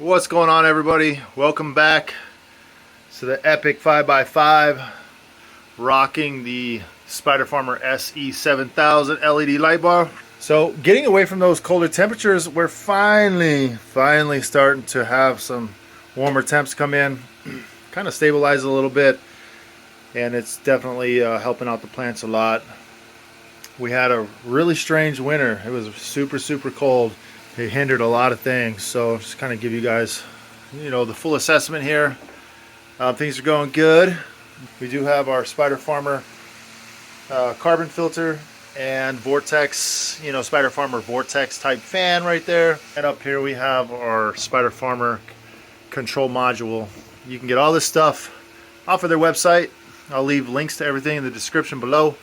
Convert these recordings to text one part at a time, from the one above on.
What's going on, everybody? Welcome back to the epic 5x5, rocking the Spider Farmer SE7000 LED light bar. So getting away from those colder temperatures, we're finally starting to have some warmer temps come in, kind of stabilize a little bit, and it's definitely helping out the plants a lot. We had a really strange winter. It was super cold. It hindered a lot of things, so just kind of give you guys, the full assessment here. Things are going good. We do have our Spider Farmer carbon filter and Vortex, Spider Farmer Vortex type fan right there. And up here we have our Spider Farmer control module. You can get all this stuff off of their website. I'll leave links to everything in the description below.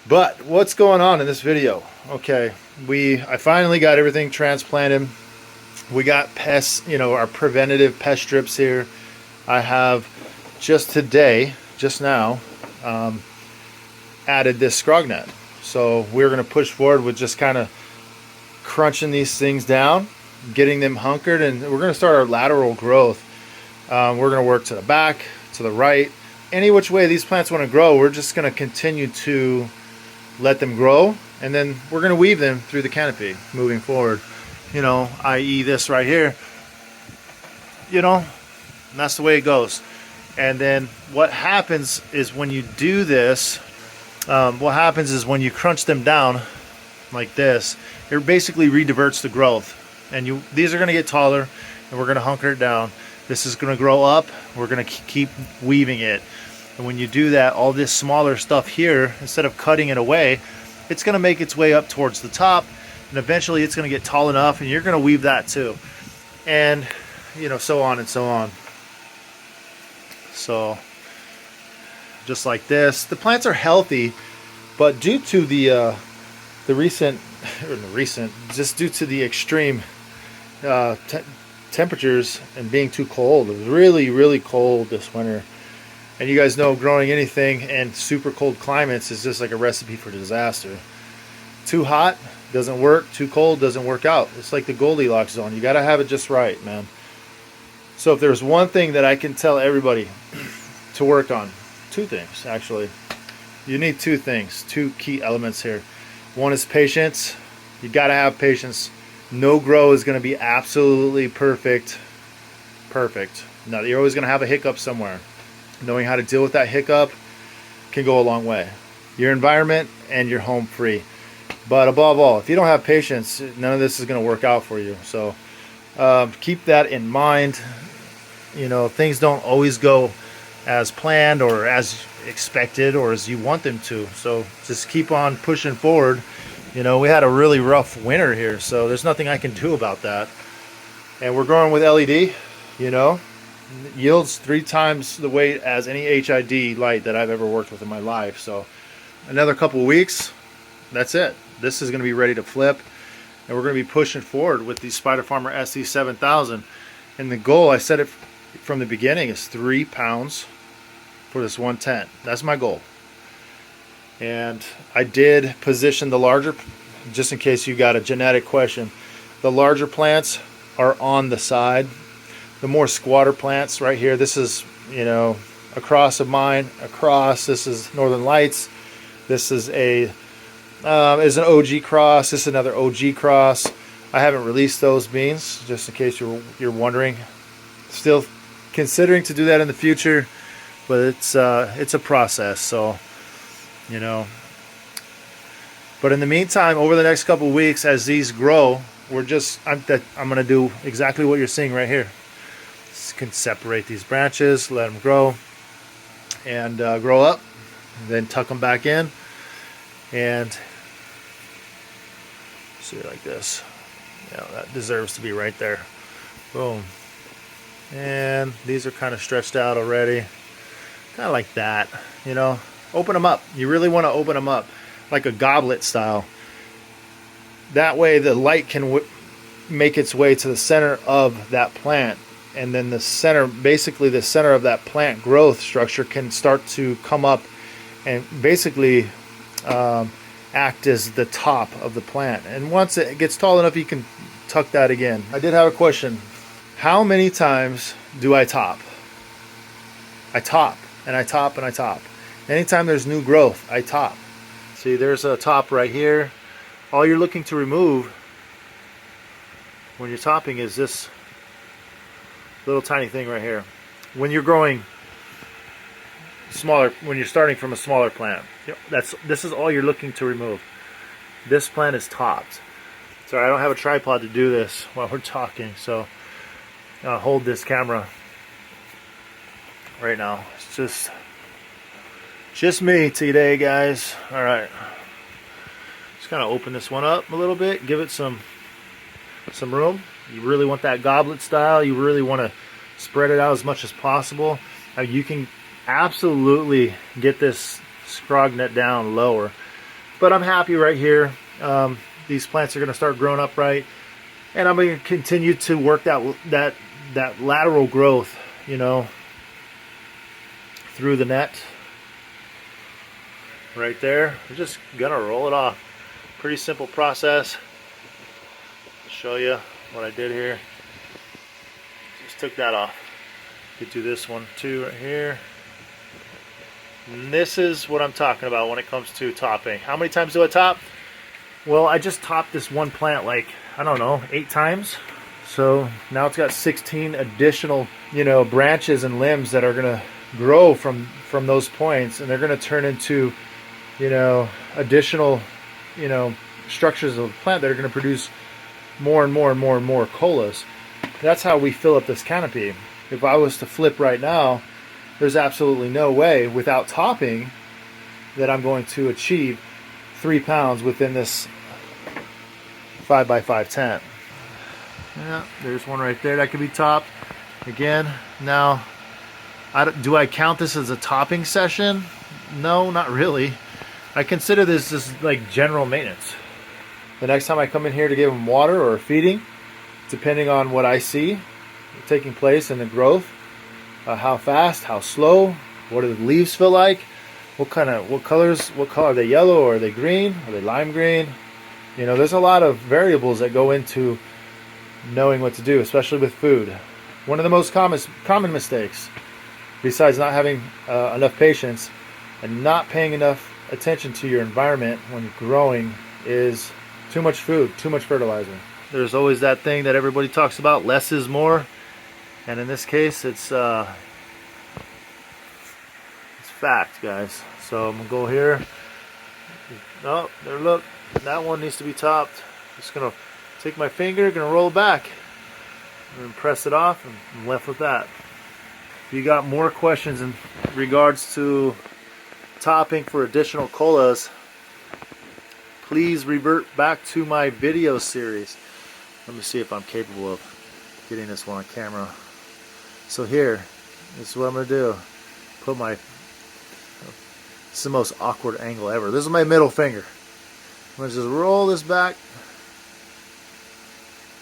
But what's going on in this video? Okay, I finally got everything transplanted. We got pests, our preventative pest strips here. I have just now, added this scrog net. So we're going to push forward with just kind of crunching these things down, getting them hunkered, and we're going to start our lateral growth. We're going to work to the back, to the right, any which way these plants want to grow. We're just going to continue to let them grow, and then we're going to weave them through the canopy moving forward, i.e. this right here, and that's the way it goes. And then what happens is when you do this, when you crunch them down like this, it basically rediverts the growth, and these are going to get taller, and we're going to hunker it down. This is going to grow up. We're going to keep weaving it. And when you do that, all this smaller stuff here, instead of cutting it away, it's going to make its way up towards the top, and eventually it's going to get tall enough, and you're going to weave that too, and so on and so on. So just like this, the plants are healthy, but due to the extreme temperatures and being too cold, it was really cold this winter. And you guys know, growing anything in super cold climates is just like a recipe for disaster. Too hot doesn't work, too cold doesn't work out. It's like the Goldilocks zone. You got to have it just right, man. So if there's one thing that I can tell everybody to work on, two things actually. You need two things, two key elements here. One is patience. You got to have patience. No grow is going to be absolutely perfect. No, you're always going to have a hiccup somewhere. Knowing how to deal with that hiccup can go a long way. Your environment and your home free. But above all, if you don't have patience, none of this is going to work out for you. So keep that in mind. Things don't always go as planned or as expected or as you want them to. So just keep on pushing forward. We had a really rough winter here, so there's nothing I can do about that. And we're growing with LED, yields 3 times the weight as any HID light that I've ever worked with in my life. So another couple of weeks, that's it. This is going to be ready to flip, and we're going to be pushing forward with the Spider Farmer SE7000. And the goal, I said it from the beginning, is 3 pounds for this one tent. That's my goal. And I did position the larger, just in case you got a genetic question, the larger plants are on the side. The more squatter plants right here, this is, across of mine, this is Northern Lights. This is an OG cross. This is another OG cross. I haven't released those beans, just in case you're wondering. Still considering to do that in the future, but it's a process, so, But in the meantime, over the next couple of weeks, as these grow, I'm going to do exactly what you're seeing right here. Can separate these branches, let them grow, and grow up, and then tuck them back in, and see it like this. That deserves to be right there. Boom. And these are kind of stretched out already, kind of like that. Open them up. You really want to open them up like a goblet style. That way the light can make its way to the center of that plant. And then the center of that plant growth structure can start to come up and basically act as the top of the plant. And once it gets tall enough, you can tuck that again. I did have a question How many times do I top? I top and I top and I top. Anytime there's new growth, I top. See, there's a top right here. All you're looking to remove when you're topping is this little tiny thing right here. When you're growing smaller, when you're starting from a smaller plant, this is all you're looking to remove. This plant is topped. Sorry, I don't have a tripod to do this while we're talking, so I'll hold this camera right now. It's just me today, guys. All right, just kind of open this one up a little bit, give it some room. You really want that goblet style. You really want to spread it out as much as possible. You can absolutely get this scrog net down lower, but I'm happy right here. These plants are going to start growing up right, and I'm going to continue to work that lateral growth, you know, through the net right there. We're just gonna roll it off. Pretty simple process. Show you what I did here. Just took that off. Get to this one too right here. And this is what I'm talking about when it comes to topping. How many times do I top? Well, I just topped this one plant like, I don't know, 8 times. So now it's got 16 additional, you know, branches and limbs that are gonna grow from those points, and they're gonna turn into, you know, additional, you know, structures of the plant that are gonna produce more and more and more and more colas. That's how we fill up this canopy. If I was to flip right now, there's absolutely no way without topping that I'm going to achieve 3 pounds within this 5x5 tent. Yeah, there's one right there that could be topped. Again, now, do I count this as a topping session? No, not really. I consider this just like general maintenance. The next time I come in here to give them water or feeding, depending on what I see taking place in the growth, how fast, how slow, what do the leaves feel like, what color are they, yellow or are they green, are they lime green? You know, there's a lot of variables that go into knowing what to do, especially with food. One of the most common mistakes, besides not having enough patience and not paying enough attention to your environment when you're growing, is too much food, too much fertilizer. There's always that thing that everybody talks about, less is more, and in this case it's fact, guys. So I'm gonna go here. Oh, there, look, that one needs to be topped. Just gonna take my finger, gonna roll it back and press it off, and I'm left with that. If you got more questions in regards to topping for additional colas, please revert back to my video series. Let me see if I'm capable of getting this one on camera. So here, this is what I'm gonna do. Put my, it's the most awkward angle ever. This is my middle finger. I'm gonna just roll this back.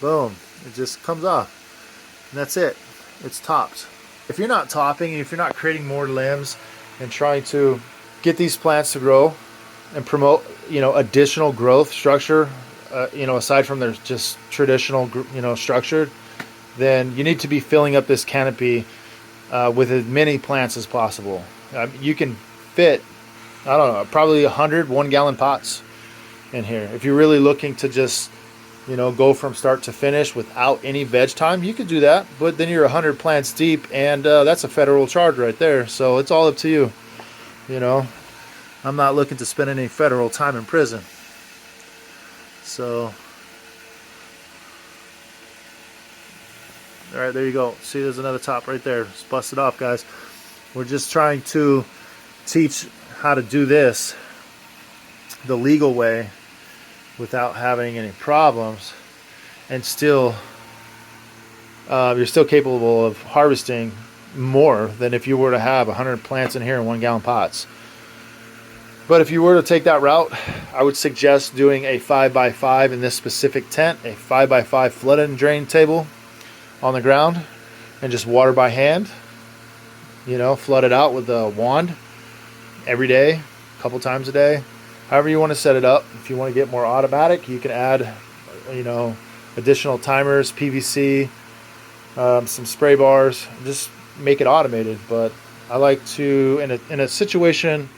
Boom, it just comes off. And that's it, it's topped. If you're not topping, if you're not creating more limbs and trying to get these plants to grow and promote, you know, additional growth structure, you know, aside from their just traditional, you know, structure, then you need to be filling up this canopy with as many plants as possible. You can fit, I don't know, probably 100 1-gallon pots in here. If you're really looking to just, you know, go from start to finish without any veg time, you could do that, but then you're 100 plants deep, and that's a federal charge right there. So it's all up to you. You know, I'm not looking to spend any federal time in prison. So, all right, there you go. See, there's another top right there. Just bust it off, guys. We're just trying to teach how to do this the legal way without having any problems, and still you're still capable of harvesting more than if you were to have 100 plants in here in 1-gallon pots. But if you were to take that route, I would suggest doing a 5x5 in this specific tent, a 5x5 flood and drain table on the ground, and just water by hand. You know, flood it out with a wand every day, a couple times a day. However you want to set it up. If you want to get more automatic, you can add, you know, additional timers, PVC, some spray bars, just make it automated. But I like to, in a situation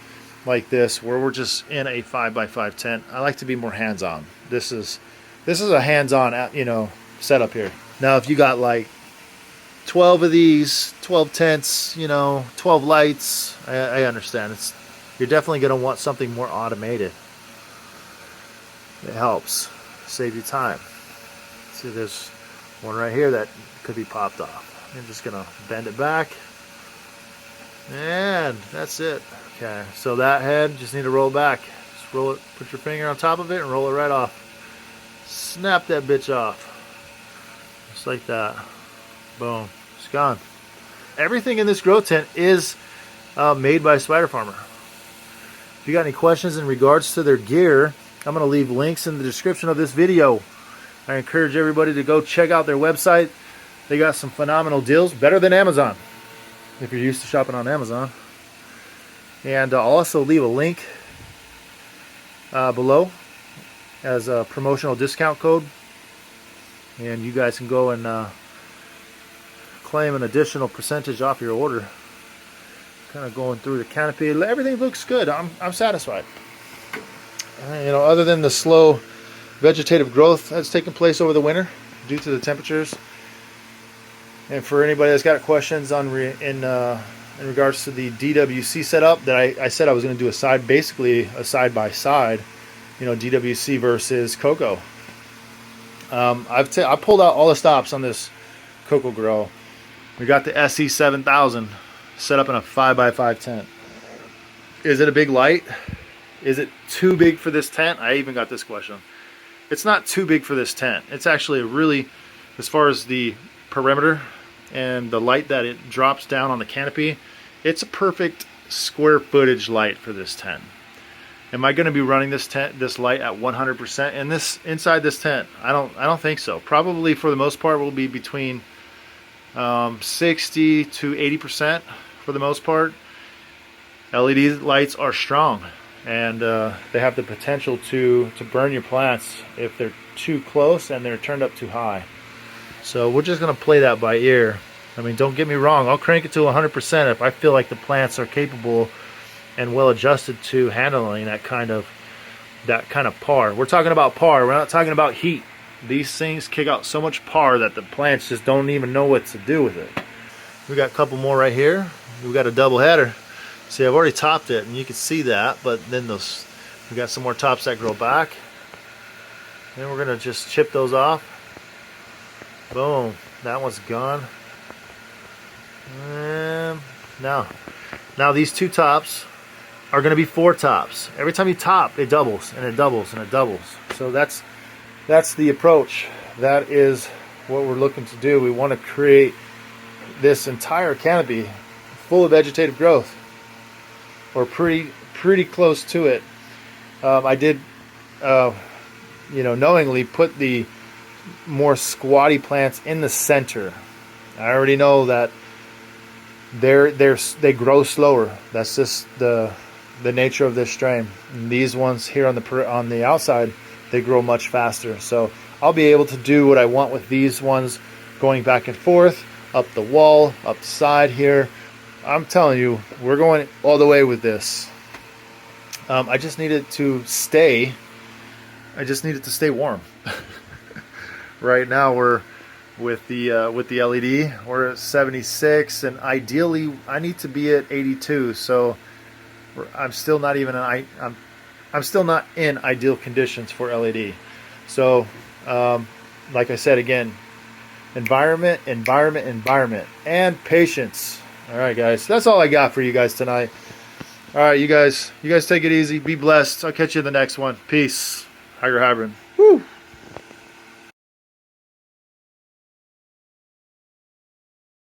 like this where we're just in a 5x5 tent, I like to be more hands-on. This is a hands-on, you know, setup here. Now if you got like 12 of these, 12 tents, you know, 12 lights, I understand. You're definitely going to want something more automated. It helps save you time. See, there's one right here that could be popped off. I'm just going to bend it back, and that's it. Okay, so that head, just need to roll back. Just roll it, put your finger on top of it and roll it right off. Snap that bitch off. Just like that. Boom. It's gone. Everything in this grow tent is made by Spider Farmer. If you got any questions in regards to their gear, I'm going to leave links in the description of this video. I encourage everybody to go check out their website. They got some phenomenal deals, better than Amazon, if you're used to shopping on Amazon. And I'll also leave a link below as a promotional discount code. And you guys can go and claim an additional percentage off your order. Kind of going through the canopy. Everything looks good. I'm satisfied. You know, other than the slow vegetative growth that's taken place over the winter due to the temperatures. And for anybody that's got questions on in regards to the DWC setup, that I said I was going to do basically a side by side, you know, DWC versus cocoa. I pulled out all the stops on this cocoa grow. We got the SE 7000 set up in a 5x5 tent. Is it a big light? Is it too big for this tent? I even got this question. It's not too big for this tent. It's actually a really, as far as the perimeter and the light that it drops down on the canopy, it's a perfect square footage light for this tent. Am I going to be running this light at 100% in this inside this tent? I don't think so. Probably for the most part will be between 60 to 80% for the most part. LED lights are strong, and they have the potential to burn your plants if they're too close and they're turned up too high. So we're just going to play that by ear. I mean, don't get me wrong, I'll crank it to 100% if I feel like the plants are capable and well adjusted to handling that kind of par. We're talking about par, we're not talking about heat. These things kick out so much par that the plants just don't even know what to do with it. We got a couple more right here. We got a double header. See, I've already topped it, and you can see that, but then we got some more tops that grow back. Then we're gonna just chip those off. Boom, that one's gone. And now these two tops are gonna be 4 tops. Every time you top, it doubles and it doubles and it doubles. So that's the approach. That is what we're looking to do. We want to create this entire canopy full of vegetative growth, or pretty close to it. I did, you know, knowingly put the more squatty plants in the center. I already know that they grow slower. That's just the nature of this strain. And these ones here on the outside, they grow much faster. So I'll be able to do what I want with these ones, going back and forth, up the wall, up the side here. I'm telling you, we're going all the way with this. I just needed to stay warm. Right now we're with the LED, we're at 76, and ideally I need to be at 82. So I'm still not in ideal conditions for LED. So like I said again, environment, and patience. All right, guys, that's all I got for you guys tonight. All right, you guys take it easy, be blessed. I'll catch you in the next one. Peace. Higher Hybrid. Woo.